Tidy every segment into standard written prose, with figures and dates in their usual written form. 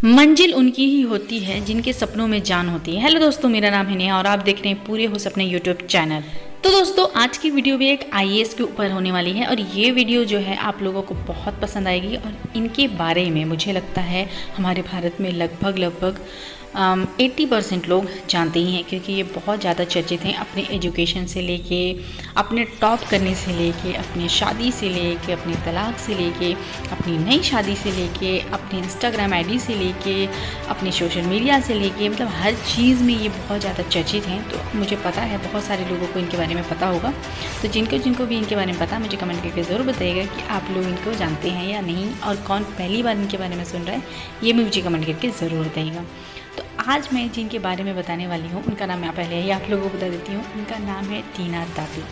मंजिल उनकी ही होती है जिनके सपनों में जान होती है। हेलो दोस्तों, मेरा नाम है नेहा और आप देख रहे हैं पूरे हो सपने यूट्यूब चैनल। तो दोस्तों, आज की वीडियो भी एक आईएएस के ऊपर होने वाली है और ये वीडियो जो है आप लोगों को बहुत पसंद आएगी। और इनके बारे में मुझे लगता है हमारे भारत में लगभग 80% लोग जानते ही हैं, क्योंकि ये बहुत ज़्यादा चर्चित हैं। अपने एजुकेशन से लेके, अपने टॉप करने से लेके, अपनी शादी से लेके, अपने तलाक से लेके, अपनी नई शादी से लेके, अपने इंस्टाग्राम आईडी से लेके, अपने सोशल मीडिया से लेके, मतलब हर चीज़ में ये बहुत ज़्यादा चर्चित हैं। तो मुझे पता है बहुत सारे लोगों को इनके बारे में पता होगा। तो जिनको भी इनके बारे में पता, मुझे कमेंट करके ज़रूर बताइएगा कि आप लोग इनको जानते हैं या नहीं, और कौन पहली बार इनके बारे में सुन रहा है ये भी मुझे कमेंट करके ज़रूर बताइएगा। तो आज मैं जिनके बारे में बताने वाली हूँ उनका नाम मैं पहले ही आप लोगों को बता देती हूँ। उनका नाम है टीना दाबी,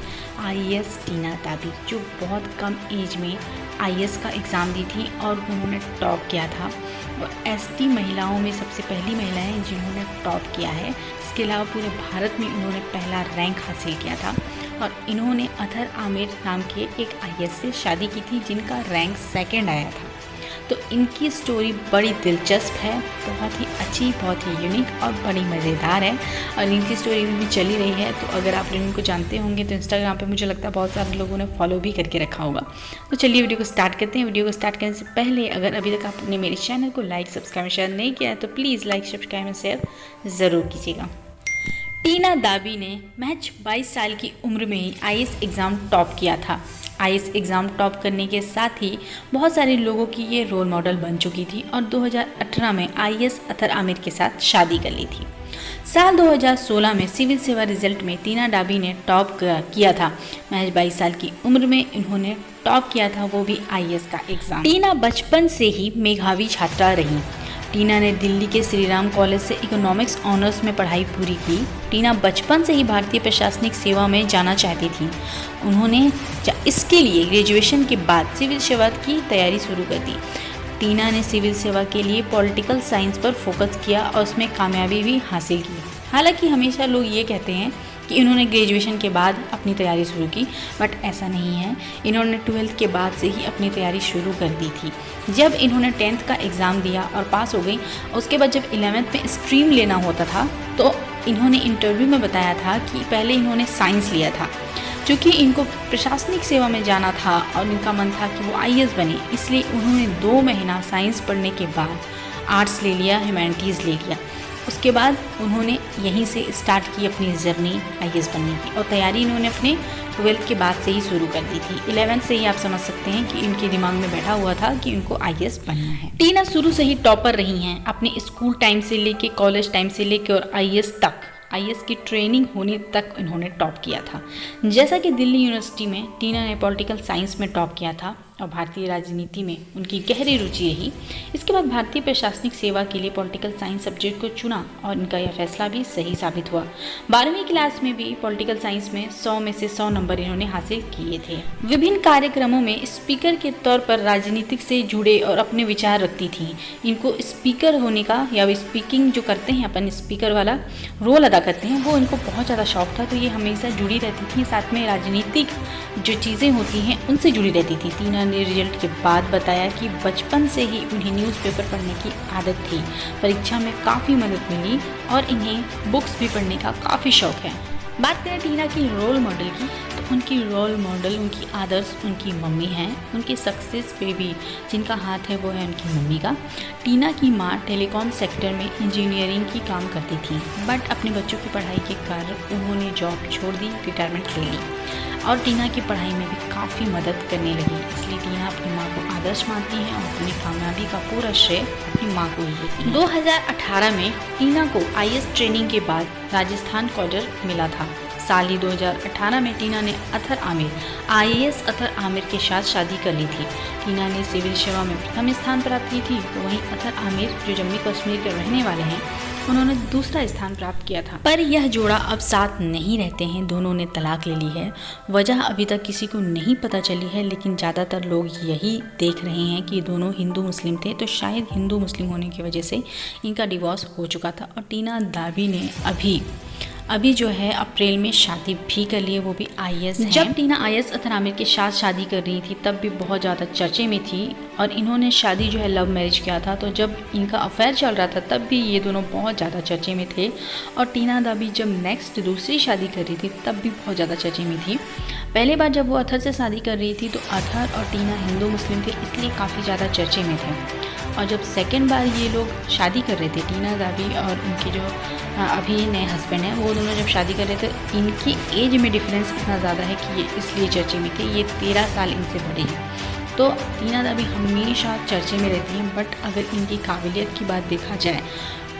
आईएएस टीना दाबी, जो बहुत कम एज में आईएएस का एग्ज़ाम दी थी और उन्होंने टॉप किया था। और एसटी महिलाओं में सबसे पहली महिला हैं जिन्होंने टॉप किया है। इसके अलावा पूरे भारत में उन्होंने पहला रैंक हासिल किया था। और इन्होंने अतर आमिर नाम के एक आईएएस से शादी की थी जिनका रैंक 2nd आया था। तो इनकी स्टोरी बड़ी दिलचस्प है, बहुत ही अच्छी, बहुत ही यूनिक और बड़ी मज़ेदार है। और इनकी स्टोरी भी चली रही है। तो अगर आप इनको जानते होंगे तो इंस्टाग्राम पे मुझे लगता है बहुत सारे लोगों ने फॉलो भी करके रखा होगा। तो चलिए वीडियो को स्टार्ट करते हैं। वीडियो को स्टार्ट करने से पहले अगर अभी तक आपने मेरे चैनल को लाइक, सब्सक्राइब, शेयर नहीं किया है तो प्लीज़ लाइक, सब्सक्राइब और शेयर ज़रूर कीजिएगा। टीना दाबी ने महज 22 साल की उम्र में ही आईएएस एग्ज़ाम टॉप किया था। आईएएस एग्ज़ाम टॉप करने के साथ ही बहुत सारे लोगों की ये रोल मॉडल बन चुकी थी और 2018 में आईएएस अतर आमिर के साथ शादी कर ली थी। साल 2016 में सिविल सेवा रिजल्ट में टीना दाबी ने टॉप किया था। महज 22 साल की उम्र में इन्होंने टॉप किया था, वो भी आईएएस का एग्ज़ाम। टीना बचपन से ही मेधावी छात्रा रही। टीना ने दिल्ली के श्री राम कॉलेज से इकोनॉमिक्स ऑनर्स में पढ़ाई पूरी की। टीना बचपन से ही भारतीय प्रशासनिक सेवा में जाना चाहती थी। उन्होंने इसके लिए ग्रेजुएशन के बाद सिविल सेवा की तैयारी शुरू कर दी। टीना ने सिविल सेवा के लिए पॉलिटिकल साइंस पर फोकस किया और उसमें कामयाबी भी हासिल की। हालांकि हमेशा लोग ये कहते हैं कि इन्होंने ग्रेजुएशन के बाद अपनी तैयारी शुरू की, बट ऐसा नहीं है। इन्होंने 12th के बाद से ही अपनी तैयारी शुरू कर दी थी। जब इन्होंने 10th का एग्ज़ाम दिया और पास हो गई, उसके बाद जब 11th में स्ट्रीम लेना होता था तो इन्होंने इंटरव्यू में बताया था कि पहले इन्होंने साइंस लिया था, क्योंकि इनको प्रशासनिक सेवा में जाना था और इनका मन था कि वो आईएएस बने। इसलिए उन्होंने 2 महीना साइंस पढ़ने के बाद आर्ट्स ले लिया, ह्यूमैनिटीज़ ले लिया। उसके बाद उन्होंने यहीं से स्टार्ट की अपनी जर्नी आईएएस बनने की, और तैयारी इन्होंने अपने 12th के बाद से ही शुरू कर दी थी। 11th से ही आप समझ सकते हैं कि इनके दिमाग में बैठा हुआ था कि इनको आईएएस बनना है। टीना शुरू से ही टॉपर रही हैं, अपने स्कूल टाइम से लेके, कॉलेज टाइम से लेके और आईएएस तक, आईएएस की ट्रेनिंग होने तक इन्होंने टॉप किया था। जैसा कि दिल्ली यूनिवर्सिटी में टीना ने पॉलिटिकल साइंस में टॉप किया था और भारतीय राजनीति में उनकी गहरी रुचि रही। इसके बाद भारतीय प्रशासनिक सेवा के लिए पॉलिटिकल साइंस सब्जेक्ट को चुना और इनका यह फैसला भी सही साबित हुआ। 12वीं क्लास में भी पॉलिटिकल साइंस में 100 में से 100 नंबर इन्होंने हासिल किए थे। विभिन्न कार्यक्रमों में स्पीकर के तौर पर राजनीतिक से जुड़े और अपने विचार रखती थी। इनको स्पीकर होने का, या स्पीकिंग जो करते हैं अपन, स्पीकर वाला रोल अदा करते हैं, वो इनको बहुत ज़्यादा शौक था। तो ये हमेशा जुड़ी रहती थी, साथ में राजनीतिक जो चीज़ें होती हैं उनसे जुड़ी रहती थी। टीना ने रिजल्ट के बाद बताया कि बचपन से ही उन्हें न्यूज़पेपर पढ़ने की आदत थी। परीक्षा में काफ़ी मदद मिली और इन्हें बुक्स भी पढ़ने का काफ़ी शौक है। बात करें टीना की रोल मॉडल की, तो उनकी रोल मॉडल, उनकी आदर्श उनकी मम्मी हैं। उनकी सक्सेस पे भी जिनका हाथ है वो है उनकी मम्मी का। टीना की माँ टेलीकॉम सेक्टर में इंजीनियरिंग की काम करती थी, बट अपने बच्चों की पढ़ाई के कारण उन्होंने जॉब छोड़ दी, रिटायरमेंट ले ली और टीना की पढ़ाई में भी काफ़ी मदद करने लगी। इसलिए टीना अपनी माँ को आदर्श मानती हैं और अपनी कामयाबी का पूरा श्रेय अपनी माँ को ही देती हैं। 2018 में टीना को आईएएस ट्रेनिंग के बाद राजस्थान कॉडर मिला था। साल ही 2018 में टीना ने अतर आमिर, आईएएस अतर आमिर के साथ शादी कर ली थी। टीना ने सिविल सेवा में प्रथम स्थान प्राप्त की थी, तो वहीं अतर आमिर जो जम्मू कश्मीर के रहने वाले हैं उन्होंने दूसरा स्थान प्राप्त किया था। पर यह जोड़ा अब साथ नहीं रहते हैं, दोनों ने तलाक ले ली है। वजह अभी तक किसी को नहीं पता चली है, लेकिन ज़्यादातर लोग यही देख रहे हैं कि दोनों हिंदू मुस्लिम थे, तो शायद हिंदू मुस्लिम होने की वजह से इनका डिवोर्स हो चुका था। और टीना दाबी ने अभी अभी जो है अप्रैल में शादी भी कर ली है, वो भी आईएएस है। जब टीना आईएएस अतर आमिर के साथ शादी कर रही थी तब भी बहुत ज़्यादा चर्चे में थी और इन्होंने शादी जो है लव मैरिज किया था। तो जब इनका अफेयर चल रहा था तब भी ये दोनों बहुत ज़्यादा चर्चे में थे और टीना दा भी जब नेक्स्ट दूसरी शादी कर रही थी तब भी बहुत ज़्यादा चर्चे में थी। पहले बार जब वो अथर से शादी कर रही थी तो अथर और टीना हिंदू मुस्लिम थे, इसलिए काफ़ी ज़्यादा चर्चे में थे। और जब सेकेंड बार ये लोग शादी कर रहे थे, टीना दा भी और उनके जो अभी नए हस्बैंड हैं, वो दोनों जब शादी कर रहे थे इनकी एज में डिफरेंस इतना ज़्यादा है कि ये इसलिए चर्चे में थे। ये 13 साल इनसे बड़े हैं। तो टीना दा भी हमेशा चर्चे में रहती हैं, बट अगर इनकी काबिलियत की बात देखा जाए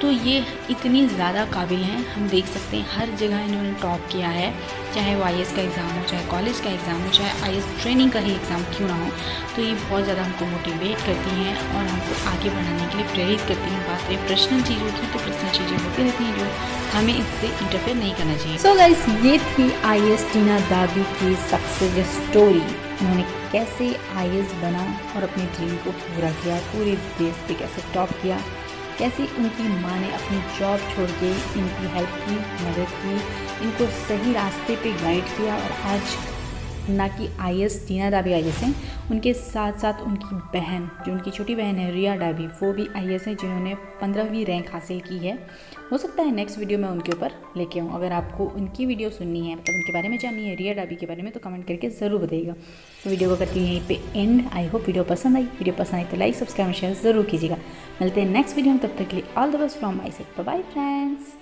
तो ये इतनी ज़्यादा काबिल हैं। हम देख सकते हैं हर जगह इन्होंने टॉप किया है, चाहे वो आईएएस का एग्ज़ाम हो, चाहे कॉलेज का एग्ज़ाम हो, चाहे आईएएस ट्रेनिंग का ही एग्ज़ाम क्यों ना हो। तो ये बहुत ज़्यादा हमको मोटिवेट करती हैं और हमको आगे बढ़ाने के लिए प्रेरित करती हैं। बात रही पर्सनल चीज़ों की, तो पर्सनल चीज़ें होती रहती हैं जो हमें इससे इंटरफेयर नहीं करना चाहिए। सो गाइस, ये थी आईएएस टीना दाबी की सक्सेस स्टोरी। उन्होंने कैसे आईएएस बना और अपने ड्रीम को पूरा किया, पूरे देश पे कैसे टॉप किया, कैसे उनकी माँ ने अपनी जॉब छोड़ के इनकी हेल्प की, मदद की, इनको सही रास्ते पे गाइड किया। और आज ना कि आईएएस टीना दा भी आईएएस हैं, उनके साथ साथ उनकी बहन, जो उनकी छोटी बहन है रिया दा भी, वो भी आईएएस हैं, जिन्होंने 15वीं रैंक हासिल की है। हो सकता है नेक्स्ट वीडियो में उनके ऊपर लेके आऊँ। अगर आपको उनकी वीडियो सुननी है, मतलब उनके बारे में जाननी है, रिया डाबी के बारे में, तो कमेंट करके ज़रूर बताइएगा। तो वीडियो को करती हूँ यहीं पे एंड। आई होप वीडियो पसंद आई। वीडियो पसंद आई तो लाइक, सब्सक्राइब, शेयर ज़रूर कीजिएगा। मिलते हैं नेक्स्ट वीडियो में, तब तक के लिए all the best from my side. Bye bye friends.